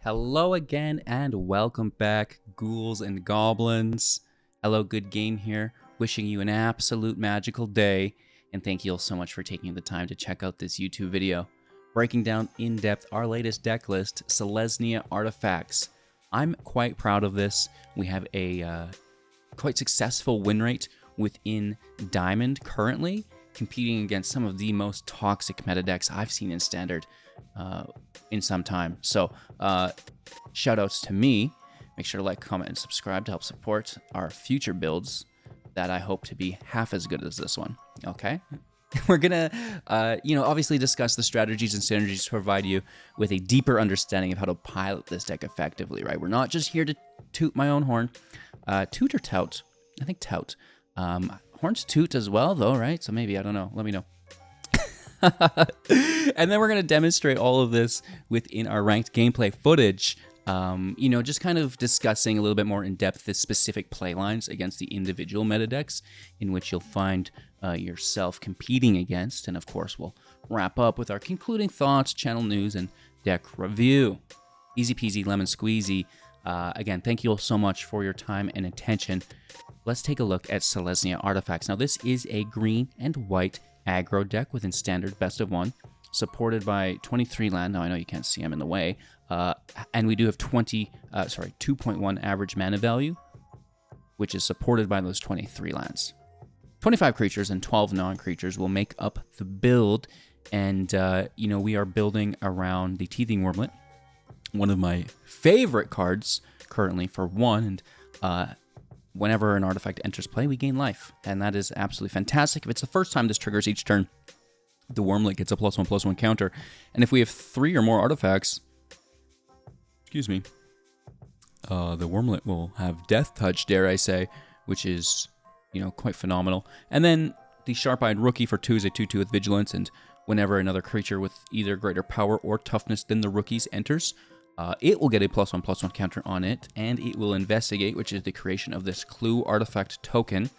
Hello again and welcome back, ghouls and goblins. Hello, good game here. Wishing you an absolute magical day, and thank you all so much for taking the time to check out this YouTube video. Breaking down in depth our latest deck list, Selesnya Artifacts. I'm quite proud of this. We have a quite successful win rate within Diamond currently, competing against some of the most toxic meta decks I've seen in Standard in some time. So shout outs to me. Make sure to like, comment, and subscribe to help support our future builds that I hope to be half as good as this one. Okay? We're gonna, obviously discuss the strategies and synergies to provide you with a deeper understanding of how to pilot this deck effectively, right? We're not just here to toot my own horn. Toot or tout? I think tout. Horns toot as well, though, right? So maybe, I don't know. Let me know. And then we're going to demonstrate all of this within our ranked gameplay footage. Just kind of discussing a little bit more in depth the specific play lines against the individual meta decks in which you'll find yourself competing against. And of course, we'll wrap up with our concluding thoughts, channel news, and deck review. Easy peasy, lemon squeezy. Again, thank you all so much for your time and attention. Let's take a look at Selesnya Artifacts. Now, this is a green and white aggro deck within Standard Best of 1, supported by 23 land. Now, I know you can't see I'm in the way. And we do have 2.1 average mana value, which is supported by those 23 lands. 25 creatures and 12 non-creatures will make up the build. And, we are building around the Teething Wurmlet, one of my favorite cards currently for 1. And whenever an artifact enters play, we gain life. And that is absolutely fantastic. If it's the first time this triggers each turn, the Wurmlet gets a +1/+1 counter. And if we have 3 or more artifacts, the Wurmlet will have Death Touch, dare I say, which is, quite phenomenal. And then the Sharp-Eyed Rookie for 2 is a 2/2 with Vigilance, and whenever another creature with either greater power or toughness than the rookies enters, it will get a +1/+1 counter on it, and it will investigate, which is the creation of this Clue artifact token,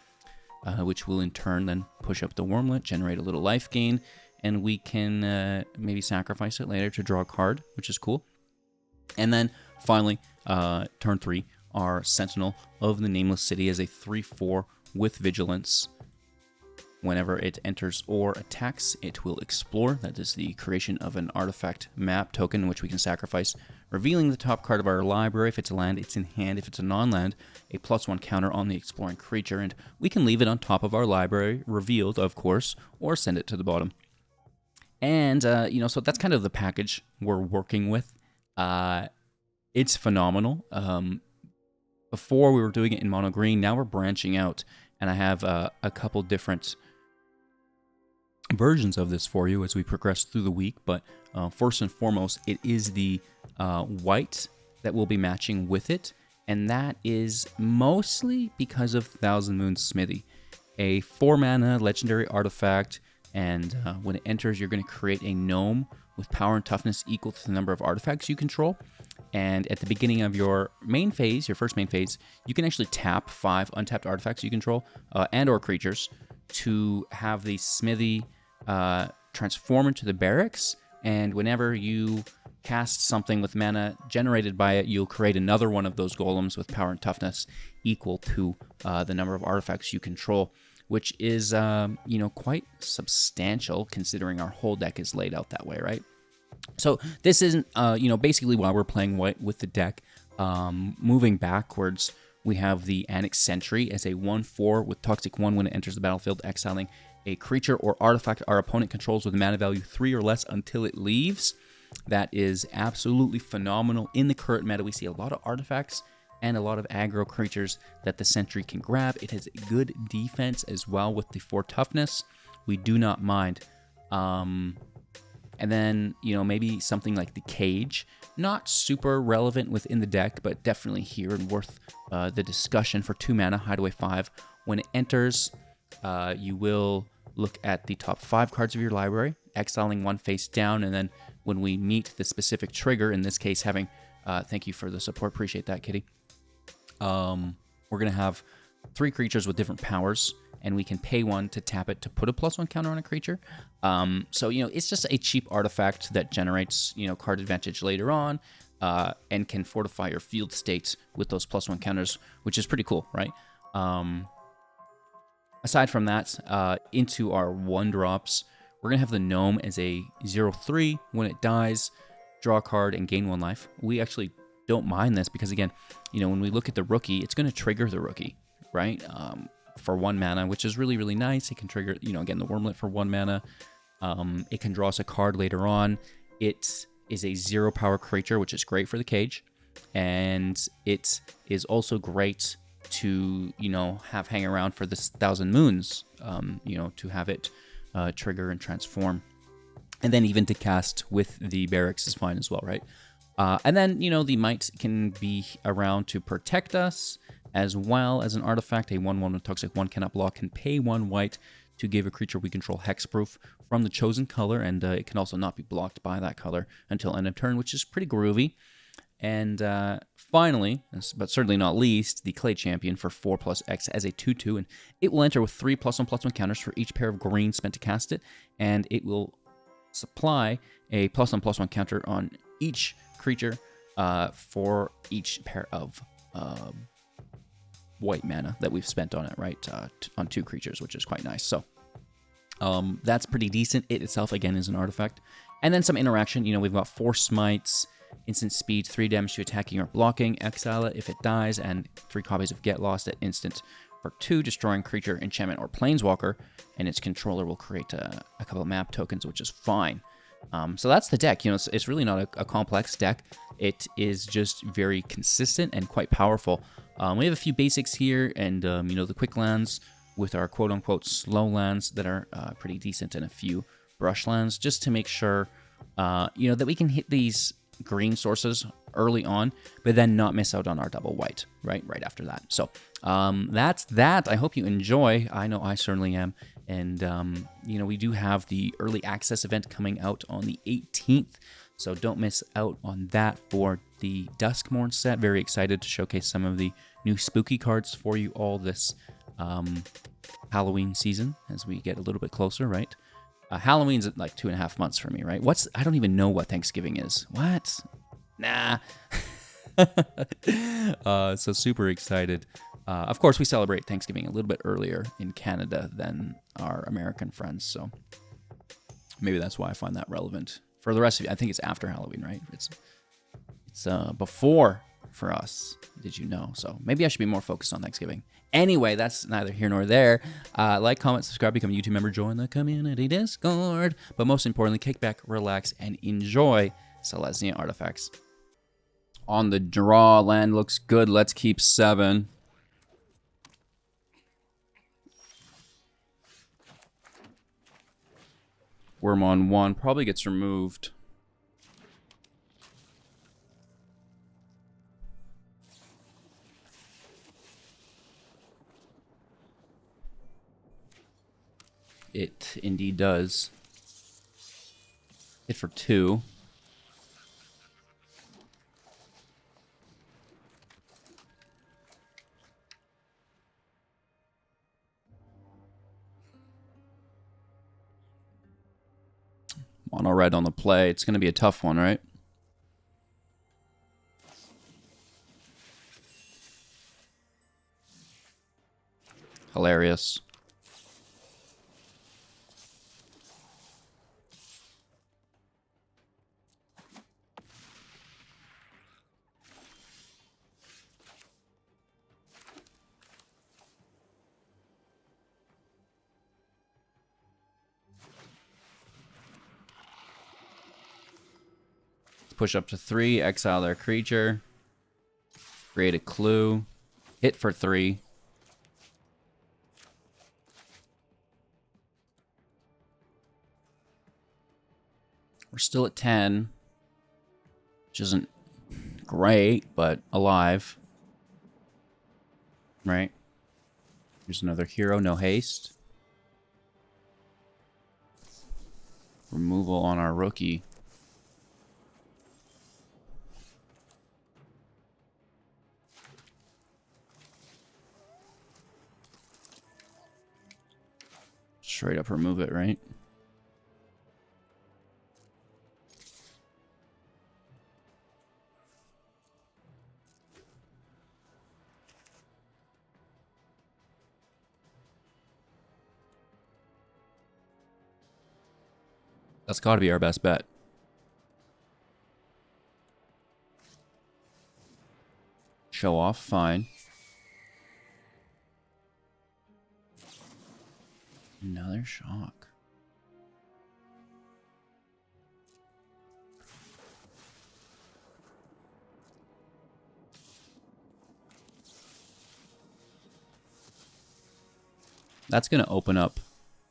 which will in turn then push up the Wurmlet, generate a little life gain, and we can maybe sacrifice it later to draw a card, which is cool. And then finally, turn 3, our Sentinel of the Nameless City as a 3/4 with Vigilance. Whenever it enters or attacks, it will explore. That is the creation of an artifact map token, which we can sacrifice, revealing the top card of our library. If it's a land, it's in hand. If it's a non-land, a +1 counter on the exploring creature, and we can leave it on top of our library, revealed, of course, or send it to the bottom. And, so that's kind of the package we're working with. It's phenomenal. Before we were doing it in mono green, now we're branching out, and I have a couple different versions of this for you as we progress through the week. But first and foremost, it is the white that will be matching with it, and that is mostly because of Thousand Moons Smithy, a 4-mana legendary artifact, and when it enters, you're going to create a gnome with power and toughness equal to the number of artifacts you control. And at the beginning of your main phase, your first main phase, you can actually tap 5 untapped artifacts you control and or creatures to have the smithy transform into the barracks. And whenever you cast something with mana generated by it, you'll create another one of those golems with power and toughness equal to the number of artifacts you control, which is, quite substantial considering our whole deck is laid out that way, right? So this isn't, basically why we're playing white with the deck. Moving backwards, we have the Annex Sentry as a 1/4 with Toxic 1 when it enters the battlefield, exiling a creature or artifact our opponent controls with mana value 3 or less until it leaves. That is absolutely phenomenal. In the current meta, we see a lot of artifacts and a lot of aggro creatures that the Sentry can grab. It has good defense as well with the 4 toughness. We do not mind. And then, maybe something like the Cage. Not super relevant within the deck, but definitely here and worth the discussion for 2 mana, Hideaway 5. When it enters, you will look at the top 5 cards of your library, exiling 1 face down, and then when we meet the specific trigger, in this case having, thank you for the support, appreciate that, Kitty. We're going to have 3 creatures with different powers, and we can pay 1 to tap it to put a +1 counter on a creature. So, it's just a cheap artifact that generates, card advantage later on. and can fortify your field state with those +1 counters, which is pretty cool, right? Aside from that, into our 1-drops, we're going to have the Gnome as a 0/3. When it dies, draw a card and gain 1 life. We actually don't mind this because, again, you know, when we look at the Rookie, it's going to trigger the Rookie, right? For 1 mana, which is really, really nice. It can trigger, you know, again, the Wurmlet for 1 mana. It can draw us a card later on. It is a 0-power creature, which is great for the cage. And it is also great to, you know, have hang around for this Thousand Moons, you know, to have it trigger and transform. And then even to cast with the Barracks is fine as well, right? And then, you know, the Might can be around to protect us, as well as an artifact. A 1/1 with toxic 1 cannot block, can pay 1 white to give a creature we control hexproof from the chosen color, and it can also not be blocked by that color until end of turn, which is pretty groovy. And finally, but certainly not least, the Clay Champion for 4+X as a 2/2, and it will enter with 3 +1/+1 counters for each pair of green spent to cast it, and it will supply a +1/+1 counter on each creature for each pair of white mana that we've spent on it, right? On 2 creatures, which is quite nice. So that's pretty decent. It itself, again, is an artifact. And then some interaction. You know, we've got 4 smites, instant speed, 3 damage to attacking or blocking, exile it if it dies, and 3 copies of Get Lost at instant for 2, destroying creature, enchantment, or planeswalker, and its controller will create a couple of map tokens, which is fine. So that's the deck. You know, it's really not a complex deck. It is just very consistent and quite powerful. We have a few basics here, and you know, the quick lands with our quote-unquote slow lands that are pretty decent, and a few brush lands, just to make sure you know, that we can hit these green sources early on, but then not miss out on our double white right after that. So that's that. I hope you enjoy. I know I certainly am. And you know, we do have the early access event coming out on the 18th, so don't miss out on that for the Duskmorn set. Very excited to showcase some of the new spooky cards for you all this Halloween season as we get a little bit closer, right? Halloween's at like 2.5 months for me, right? I don't even know what Thanksgiving is. What? Nah. So super excited. Of course, we celebrate Thanksgiving a little bit earlier in Canada than our American friends, so maybe that's why I find that relevant. For the rest of you, I think it's after Halloween, right? It's before for us. Did you know? So maybe I should be more focused on Thanksgiving. Anyway, that's neither here nor there. Like, comment, subscribe, become a YouTube member, join the community Discord. But most importantly, kick back, relax, and enjoy Selesnya Artifacts. On the draw, land looks good. Let's keep 7. Worm on 1 probably gets removed. It indeed does. Hit for 2. Mono red on the play. It's going to be a tough one, right? Hilarious. Push up to 3, exile their creature, create a clue, hit for 3. We're still at 10, which isn't great, but alive. Right? Here's another hero, no haste. Removal on our rookie. Straight up remove it, right? That's got to be our best bet. Show off, fine. Another shock. That's going to open up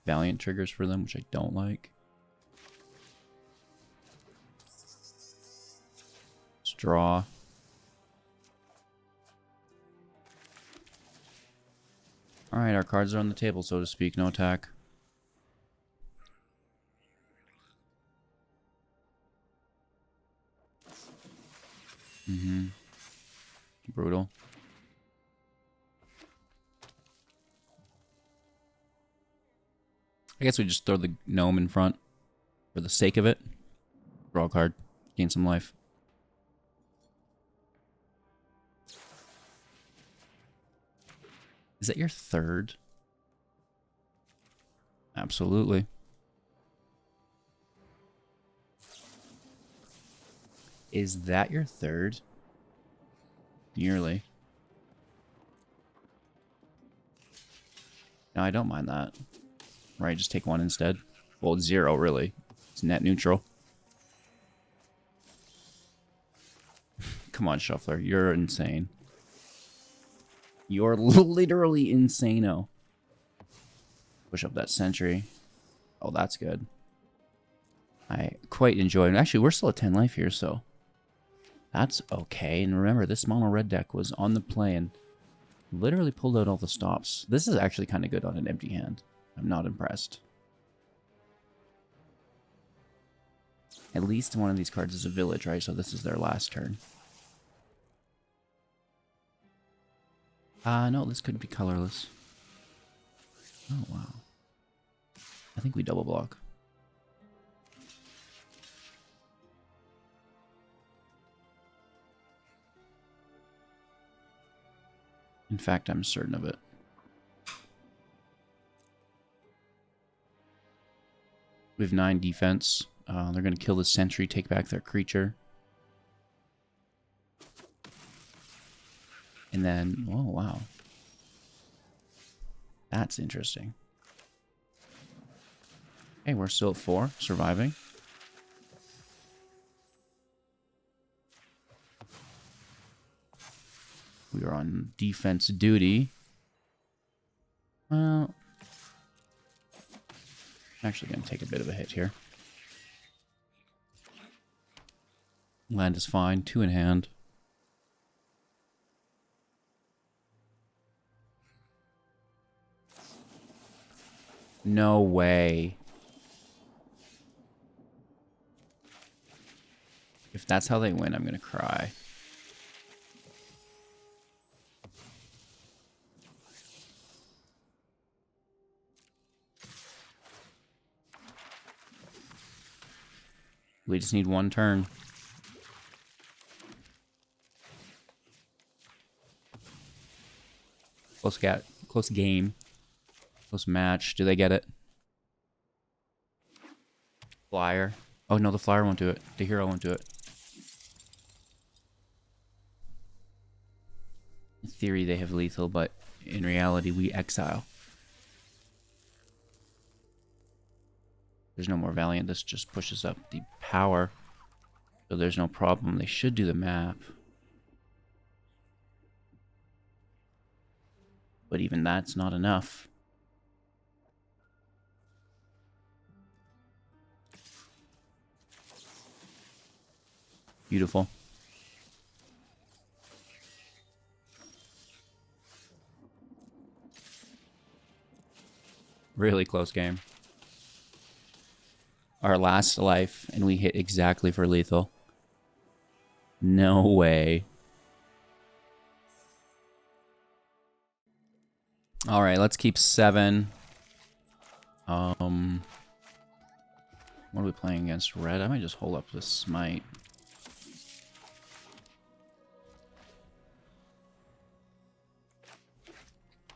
Valiant triggers for them, which I don't like. Let's draw. Alright, our cards are on the table, so to speak. No attack. Brutal. I guess we just throw the gnome in front for the sake of it. Draw a card. Gain some life. Is that your third? Absolutely. Is that your third? Nearly. No, I don't mind that. Right, just take one instead. Well, it's 0, really. It's net neutral. Come on, Shuffler. You're insane. You're literally insano. Push up that sentry. Oh, that's good. I quite enjoy it. Actually, we're still at 10 life here, so that's okay. And remember, this mono red deck was on the play and literally pulled out all the stops. This is actually kind of good on an empty hand. I'm not impressed. At least one of these cards is a village, right? So this is their last turn. No, this could be colorless. Oh, wow. I think we double block. In fact, I'm certain of it. We have 9 defense. They're going to kill the sentry, take back their creature. And then, oh, wow. That's interesting. Okay, we're still at 4, surviving. We are on defense duty. Well, I'm actually going to take a bit of a hit here. Land is fine, 2 in hand. No way. If that's how they win, I'm going to cry. We just need one turn. Close game. Close match. Do they get it? Flyer. Oh no, the flyer won't do it. The hero won't do it. In theory, they have lethal, but in reality, we exile. There's no more Valiant. This just pushes up the power. So there's no problem. They should do the map. But even that's not enough. Beautiful. Really close game. Our last life, and we hit exactly for lethal. No way. All right, let's keep 7. What are we playing against? Red? I might just hold up this smite.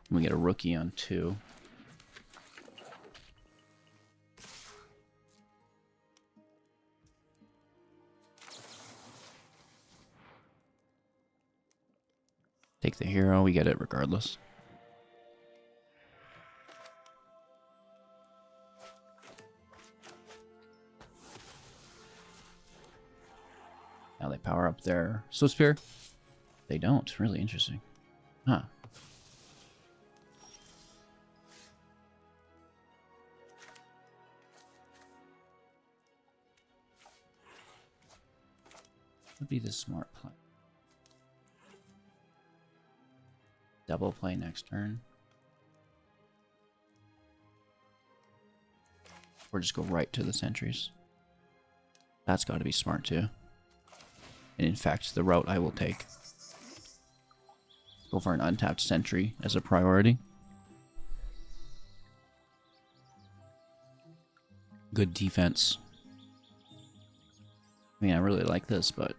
We get a rookie on 2. Take the hero, we get it regardless. Now they power up their Swift Spear. They don't. Really interesting. Huh. Would be the smart play. Double play next turn. Or just go right to the sentries. That's got to be smart too. And in fact, the route I will take. Go for an untapped sentry as a priority. Good defense. I mean, I really like this, but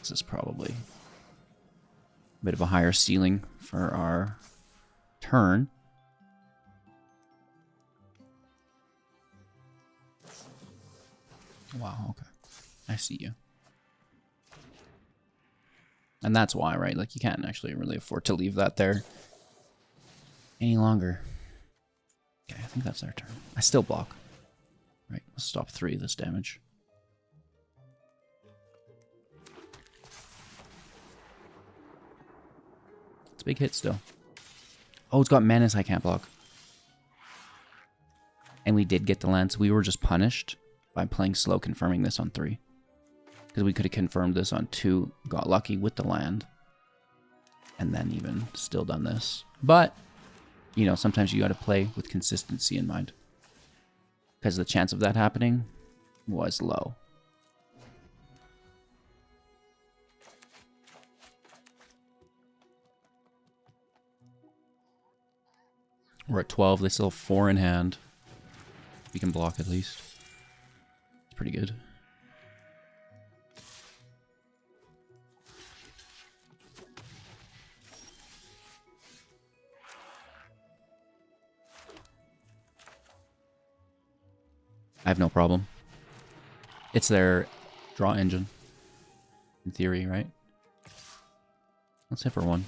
this is probably a bit of a higher ceiling for our turn. Wow, okay. I see you. And that's why, right? Like, you can't actually really afford to leave that there any longer. Okay, I think that's their turn. I still block. Right, let's stop 3 of this damage. It's a big hit still. Oh, it's got menace I can't block. And we did get the land, so we were just punished by playing slow, confirming this on 3. Because we could have confirmed this on 2, got lucky with the land, and then even still done this. But, you know, sometimes you got to play with consistency in mind. Because the chance of that happening was low. We're at 12, they still have 4 in hand. We can block at least. It's pretty good. I have no problem. It's their draw engine. In theory, right? Let's hit for 1.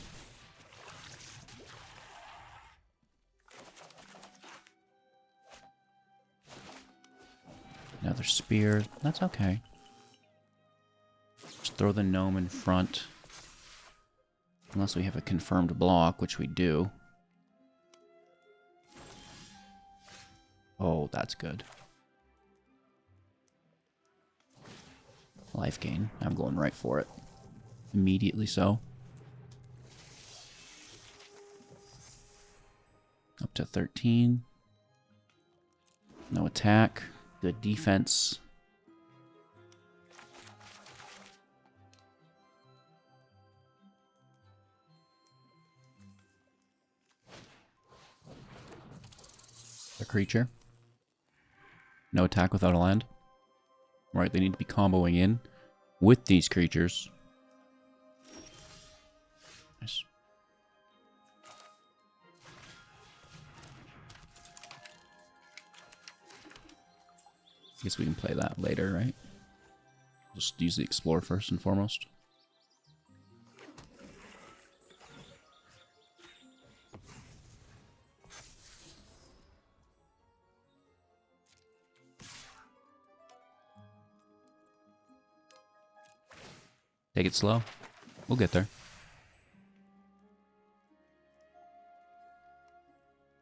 Another spear. That's okay. Just throw the gnome in front. Unless we have a confirmed block, which we do. Oh, that's good. Life gain. I'm going right for it. Immediately so. Up to 13. No attack. Good defense. A creature. No attack without a land. Right, they need to be comboing in with these creatures. Nice. Guess we can play that later, right? Just use the Explore first and foremost. Take it slow. We'll get there.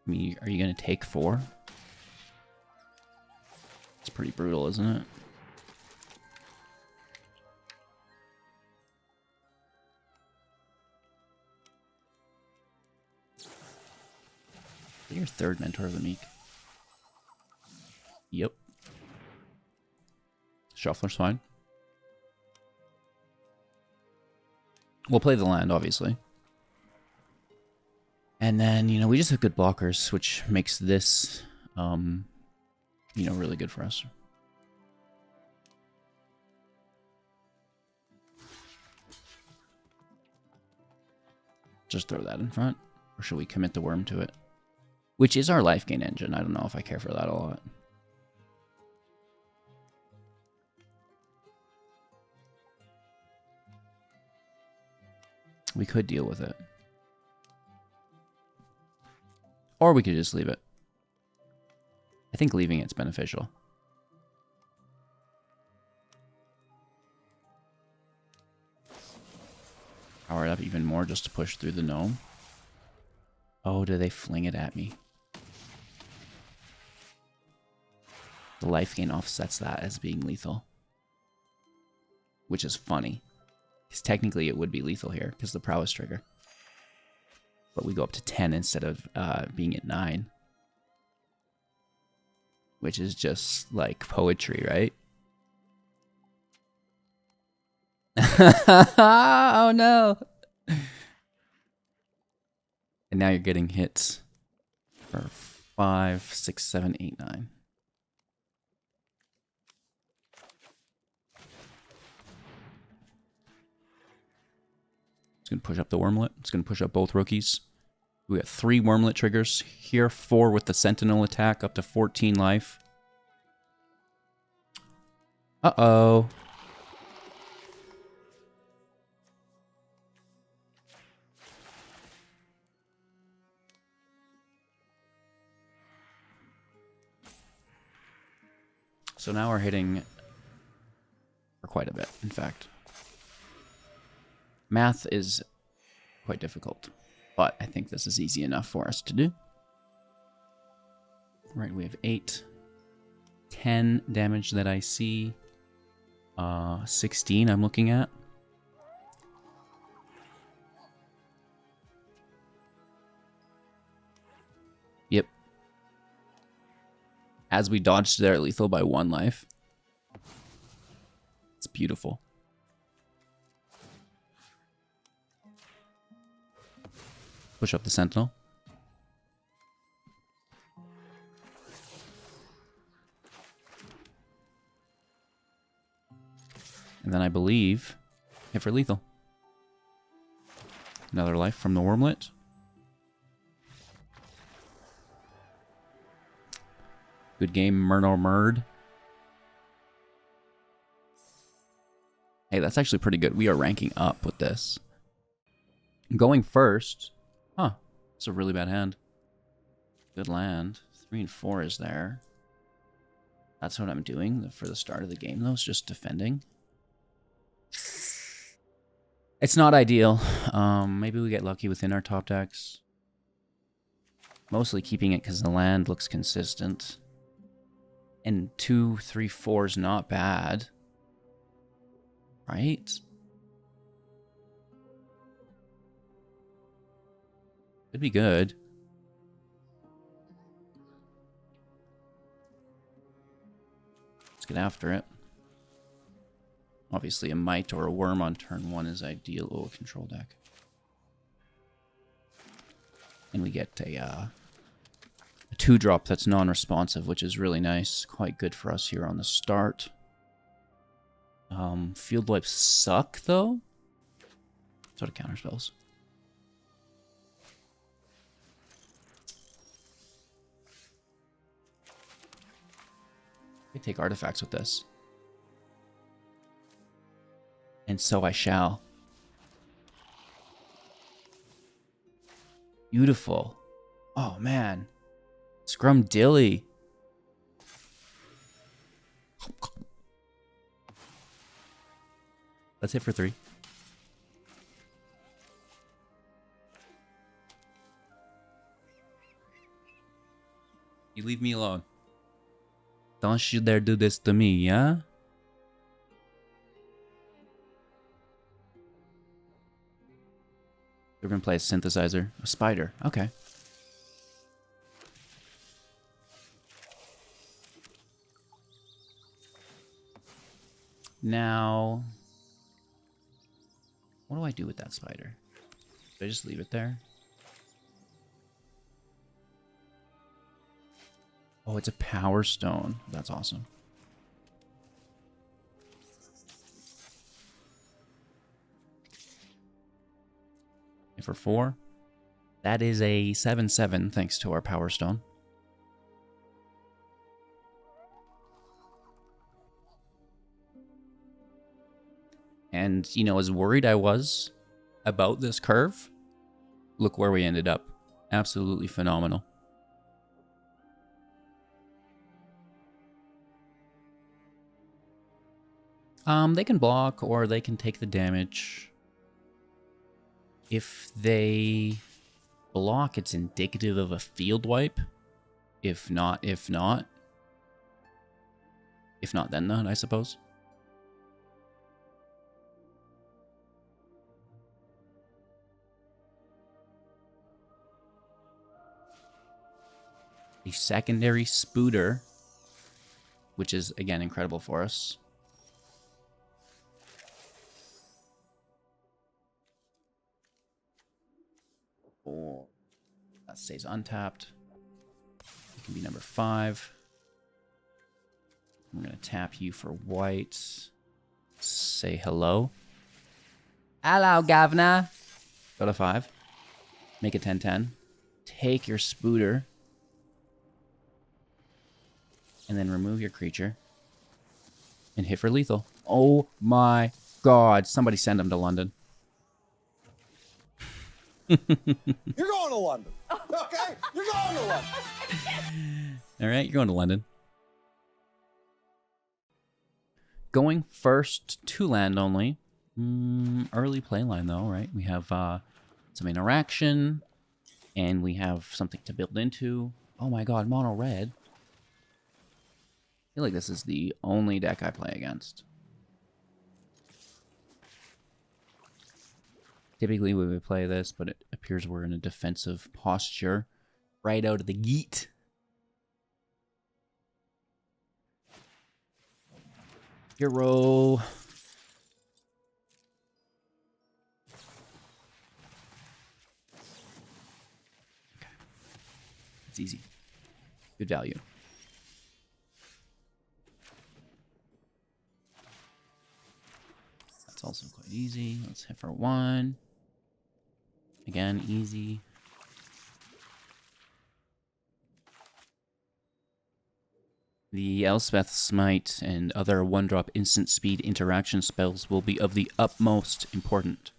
I mean, are you going to take 4? It's pretty brutal, isn't it? Your 3rd Mentor of the Meek. Yep. Shuffler's fine. We'll play the land, obviously. And then, you know, we just have good blockers, which makes this, you know, really good for us. Just throw that in front. Or should we commit the worm to it? Which is our life gain engine. I don't know if I care for that a lot. We could deal with it. Or we could just leave it. I think leaving it's beneficial. Power it up even more just to push through the gnome. Oh, do they fling it at me? The life gain offsets that as being lethal. Which is funny. Because technically it would be lethal here, because the prowess trigger. But we go up to 10 instead of being at 9. Which is just like poetry, right? Oh no! And now you're getting hits for 5, 6, 7, 8, 9. It's going to push up the Wurmlet. It's going to push up both rookies. We got 3 Wurmlet triggers here, 4 with the Sentinel attack, up to 14 life. Uh-oh. So now we're hitting for quite a bit, in fact. Math is quite difficult, but I think this is easy enough for us to do. Right, we have 8, 10 damage that I see, 16 I'm looking at. Yep. As we dodged their lethal by 1 life. It's beautiful. Push up the Sentinel. And then I believe hit for lethal. Another life from the Wurmlet. Good game, Murno Murd. Hey, that's actually pretty good. We are ranking up with this. Going first. Huh. It's a really bad hand. Good land. 3 and 4 is there. That's what I'm doing for the start of the game, though. It's just defending. It's not ideal. Maybe we get lucky within our top decks. Mostly keeping it because the land looks consistent. And 2, 3, 4 is not bad. Right? Could be good. Let's get after it. Obviously, a Might or a Worm on turn 1 is ideal. Oh, control deck. And we get a 2-drop that's non-responsive, which is really nice. Quite good for us here on the start. Field wipes suck, though. Sort of counter spells. I take artifacts with this. And so I shall. Beautiful. Oh, man. Scrumdilly. Let's hit for 3. You leave me alone. Don't you dare do this to me, yeah? We're gonna play a synthesizer. A spider. Okay. Now, what do I do with that spider? Do I just leave it there? Oh, it's a power stone. That's awesome. And for 4, that is a 7/7 thanks to our power stone. And, you know, as worried I was about this curve, look where we ended up. Absolutely phenomenal. They can block or they can take the damage. If they block, it's indicative of a field wipe. If not, then not, I suppose. A secondary Spooter, which is, again, incredible for us. Or that stays untapped. You can be number 5. I'm going to tap you for white. Say hello. Hello, governor. Go to 5. Make it 10-10. Take your Spooter. And then remove your creature. And hit for lethal. Oh my god. Somebody send him to London. You're going to London. Okay? You're going to London. Alright, you're going to London. Going first to land only. Early playline though, right? We have some interaction. And we have something to build into. Oh my god, mono red. I feel like this is the only deck I play against. Typically we would play this, but it appears we're in a defensive posture right out of the gate. Hero. Okay. It's easy. Good value. That's also quite easy. Let's hit for 1. Again, easy. The Elspeth Smite and other 1-drop instant speed interaction spells will be of the utmost important.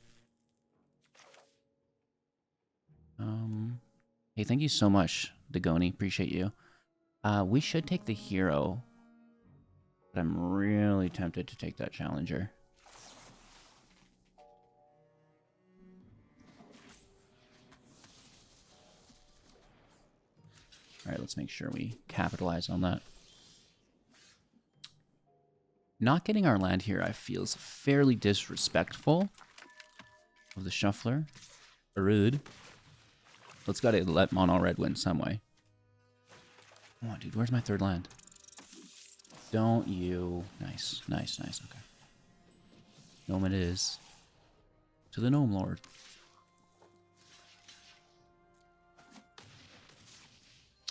Hey, thank you so much, Dagoni. Appreciate you. We should take the hero, but I'm really tempted to take that challenger. All right, let's make sure we capitalize on that. Not getting our land here, I feel, is fairly disrespectful of the shuffler. Rude. Let's gotta let mono red win some way. Come on, dude. Where's my 3rd land? Don't you? Nice, nice, nice. Okay. Gnome it is. To the Gnome Lord.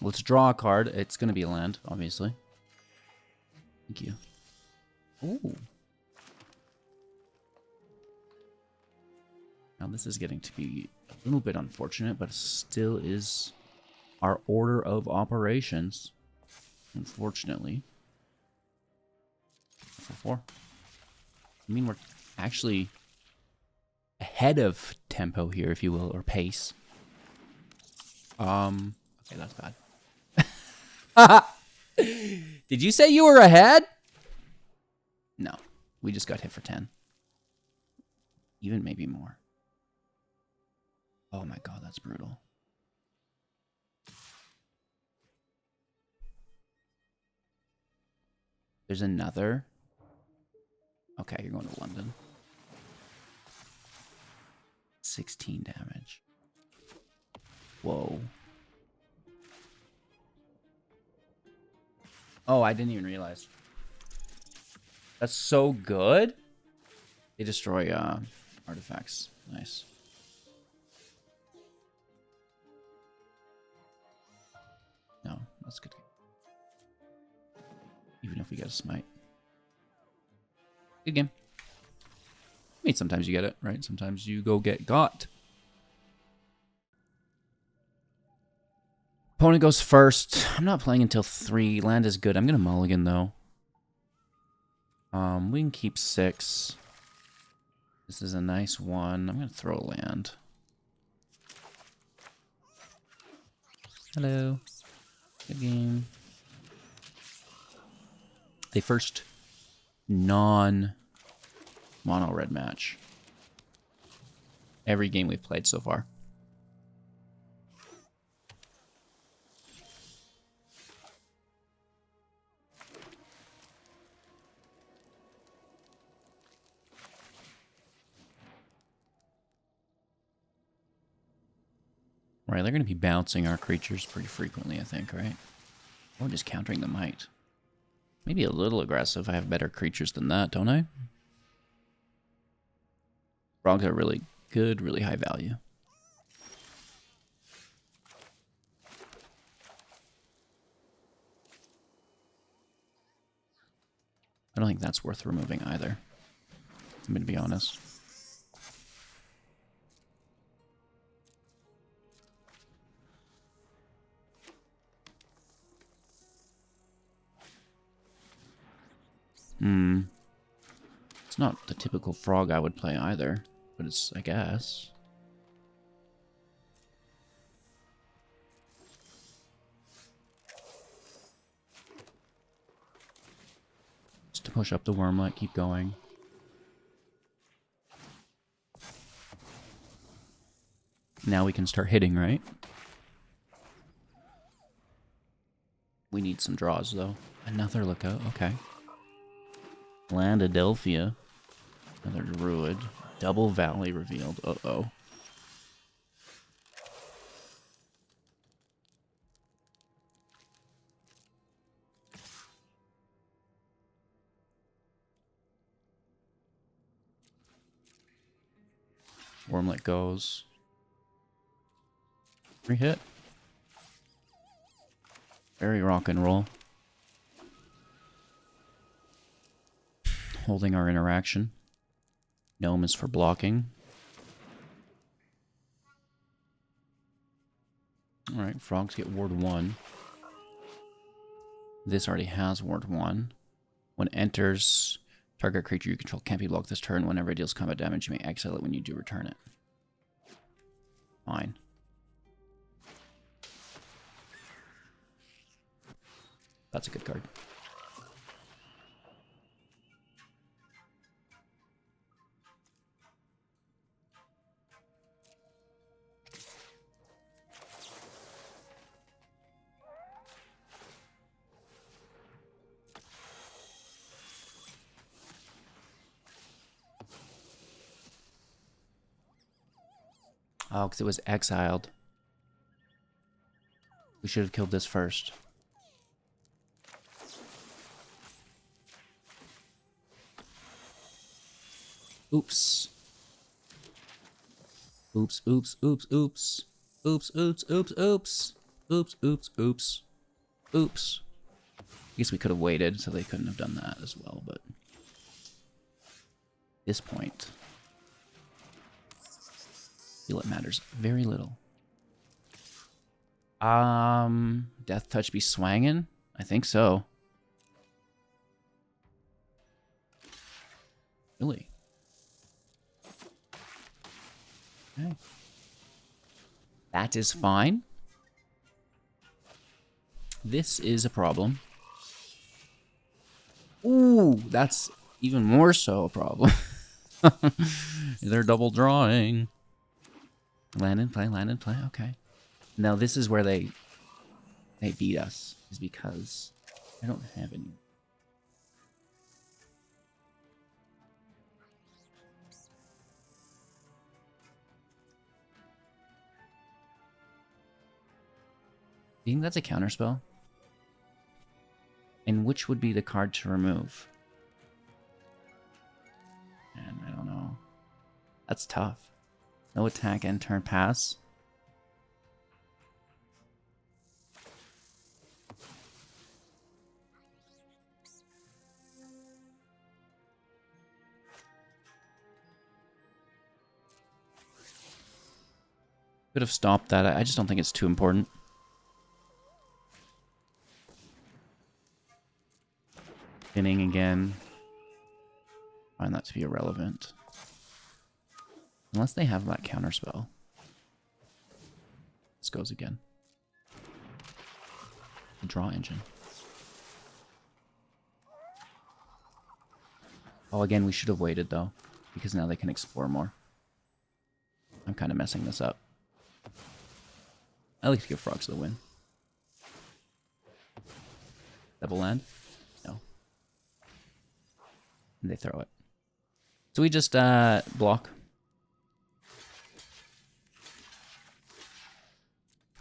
Let's draw a card. It's gonna be a land, obviously. Thank you. Ooh. Now this is getting to be a little bit unfortunate, but it still is our order of operations. Unfortunately. 4-4. I mean, we're actually ahead of tempo here, if you will, or pace. Okay, that's bad. Did you say you were ahead? No, we just got hit for 10. Even maybe more. Oh my god, that's brutal. There's another. Okay, you're going to London. 16 damage. Whoa. Oh, I didn't even realize. That's so good. They destroy artifacts. Nice. No, that's good. Even if we get a smite. Good game. I mean, sometimes you get it, right? Sometimes you go get got. Opponent goes first. I'm not playing until 3. Land is good. I'm going to mulligan, though. We can keep 6. This is a nice one. I'm going to throw a land. Hello. Good game. The first non mono red match. Every game we've played so far. Right, they're going to be bouncing our creatures pretty frequently, I think, right? Or just countering the might. Maybe a little aggressive. I have better creatures than that, don't I? Frogs are really good, really high value. I don't think that's worth removing either. I'm going to be honest. It's not the typical frog I would play either, but it's, I guess. Just to push up the Wurmlet, keep going. Now we can start hitting, right? We need some draws, though. Another lookout, okay. Landadelphia. Another Druid. Double Valley revealed. Uh-oh. Wurmlet goes. Free hit. Very rock and roll. Holding our interaction. Gnome is for blocking. Alright, frogs get ward 1. This already has ward 1. When enters, target creature you control can't be blocked this turn. Whenever it deals combat damage, you may exile it when you do return it. Fine. That's a good card. Oh, because it was exiled. We should have killed this first. Oops. Oops, oops, oops, oops. Oops, oops, oops, oops. Oops, oops, oops. Oops. I guess we could have waited, so they couldn't have done that as well, but... at this point... I feel it matters very little. Death Touch be swangin'? I think so. Really? Okay. That is fine. This is a problem. Ooh, that's even more so a problem. They're double drawing. Land and play, okay. Now this is where they beat us, is because I don't have any. Do you think that's a counterspell? And which would be the card to remove? And I don't know. That's tough. No attack and turn pass. Could have stopped that. I just don't think it's too important. Spinning again. Find that to be irrelevant. Unless they have that counterspell. This goes again. The draw engine. Oh, again, we should have waited, though. because now they can explore more. I'm kind of messing this up. I like to give frogs the win. Double land? No. And they throw it. So we just block.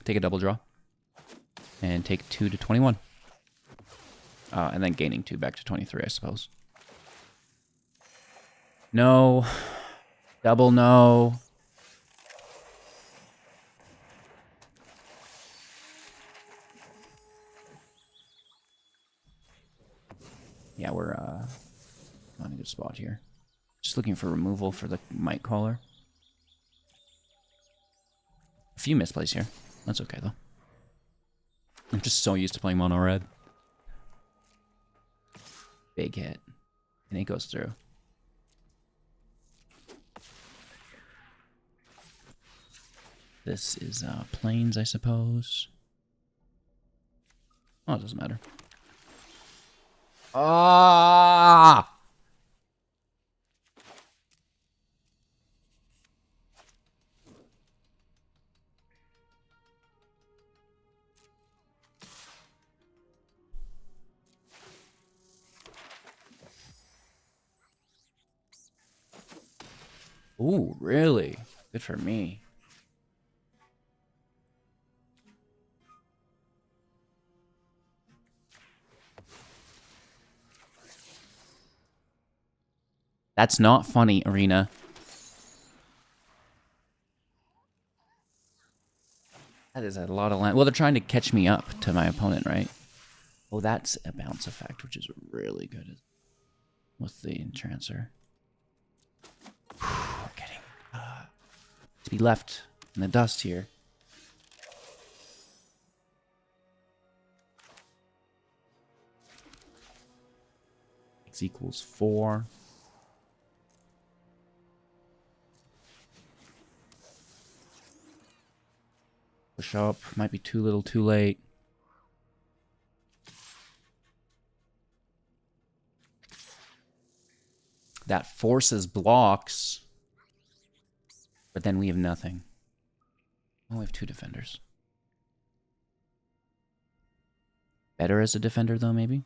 Take a double draw. And take 2 to 21. And then gaining 2 back to 23, I suppose. No. Double no. Yeah, we're on a good spot here. Just looking for removal for the Might Caller. A few misplays here. That's okay, though. I'm just so used to playing mono red. Big hit. And it goes through. This is plains, I suppose. Oh, it doesn't matter. Ah! Ooh, really? Good for me. That's not funny, Arena. That is a lot of land. Well, they're trying to catch me up to my opponent, right? Oh, that's a bounce effect, which is really good with the Entrancer. We're getting to be left in the dust here. X equals 4. Push up. Might be too little, too late. That forces blocks. But then we have nothing. Oh, we have 2 defenders. Better as a defender, though, maybe?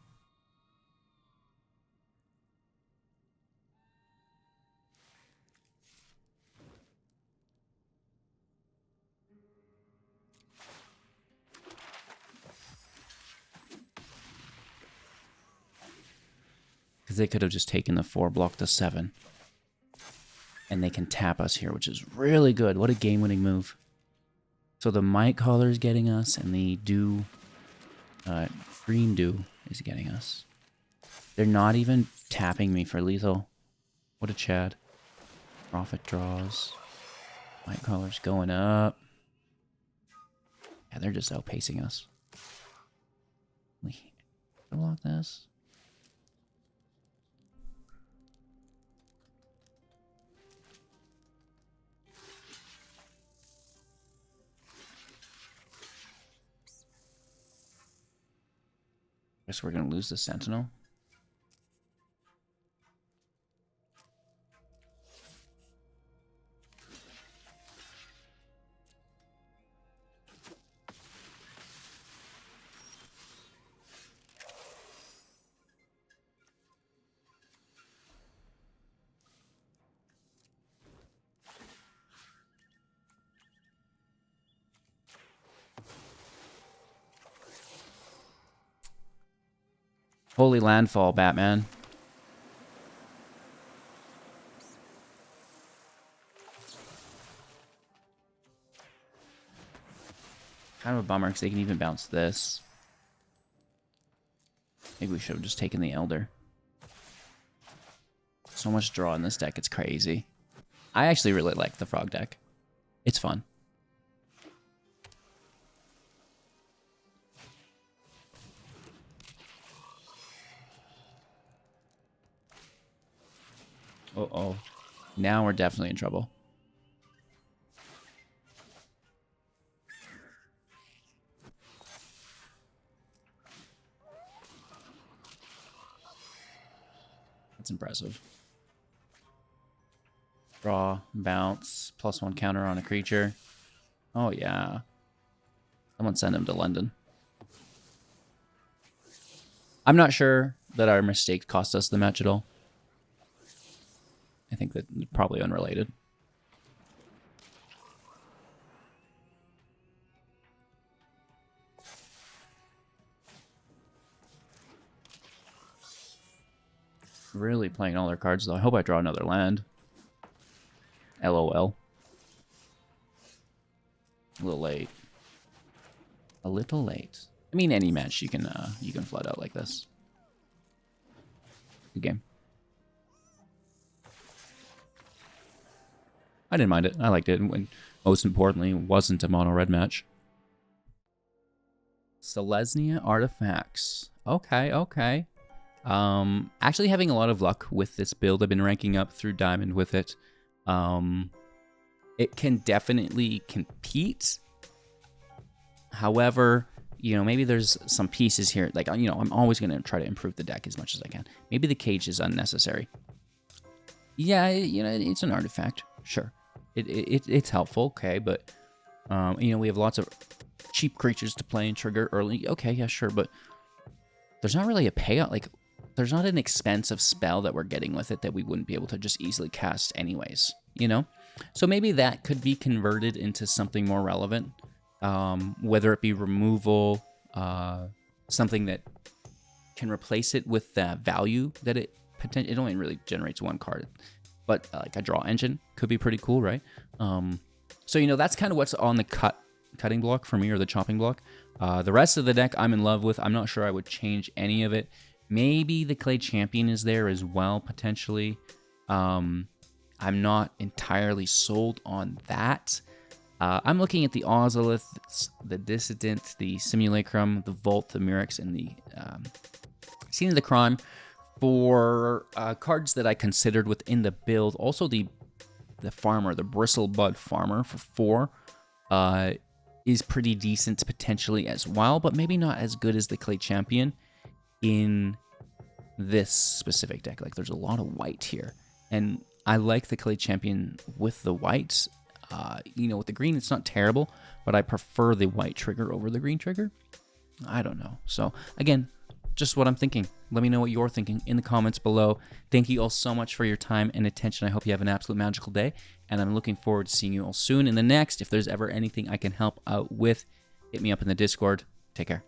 Because they could have just taken the 4, blocked the 7. And they can tap us here, which is really good. What a game-winning move. So the Might Caller is getting us, and the Green Dew is getting us. They're not even tapping me for lethal. What a Chad. Profit draws. Might Caller's going up. Yeah, they're just outpacing us. We block this. Guess we're gonna lose the Sentinel. Holy landfall, Batman. Kind of a bummer because they can even bounce this. Maybe we should have just taken the Elder. So much draw in this deck, it's crazy. I actually really like the Frog deck. It's fun. Uh-oh. Now we're definitely in trouble. That's impressive. Draw, bounce, +1 counter on a creature. Oh, yeah. Someone send him to London. I'm not sure that our mistake cost us the match at all. I think that probably unrelated. Really playing all their cards, though. I hope I draw another land. LOL. A little late. A little late. I mean, any match you can flood out like this. Good game. I didn't mind it. I liked it. And most importantly, it wasn't a mono red match. Selesnya Artifacts. Okay, okay. Actually having a lot of luck with this build. I've been ranking up through Diamond with it. It can definitely compete. However, you know, maybe there's some pieces here. Like, you know, I'm always going to try to improve the deck as much as I can. Maybe the cage is unnecessary. Yeah, you know, it's an artifact. Sure. It's helpful, okay, but, you know, we have lots of cheap creatures to play and trigger early. Okay, yeah, sure, but there's not really a payout. Like, there's not an expensive spell that we're getting with it that we wouldn't be able to just easily cast anyways, you know? So maybe that could be converted into something more relevant, whether it be removal, something that can replace it with the value that it potentially... It only really generates one card, but like a draw engine could be pretty cool, right? So, you know, that's kind of what's on the cutting block for me, or the chopping block. The rest of the deck I'm in love with. I'm not sure I would change any of it. Maybe the Clay Champion is there as well, potentially. I'm not entirely sold on that. I'm looking at the Ozolith, the Dissident, the Simulacrum, the Vault, the Murex, and the Scene of the Crime for cards that I considered within the build. Also, the Farmer, the Bristlebud Farmer for 4 is pretty decent potentially as well, but maybe not as good as the Clay Champion in this specific deck. Like, there's a lot of white here, and I like the Clay Champion with the whites. You know, with the green, it's not terrible, but I prefer the white trigger over the green trigger. I don't know. So, again, just what I'm thinking. Let me know what you're thinking in the comments below. Thank you all so much for your time and attention. I hope you have an absolute magical day, and I'm looking forward to seeing you all soon in the next. If there's ever anything I can help out with, hit me up in the Discord. Take care.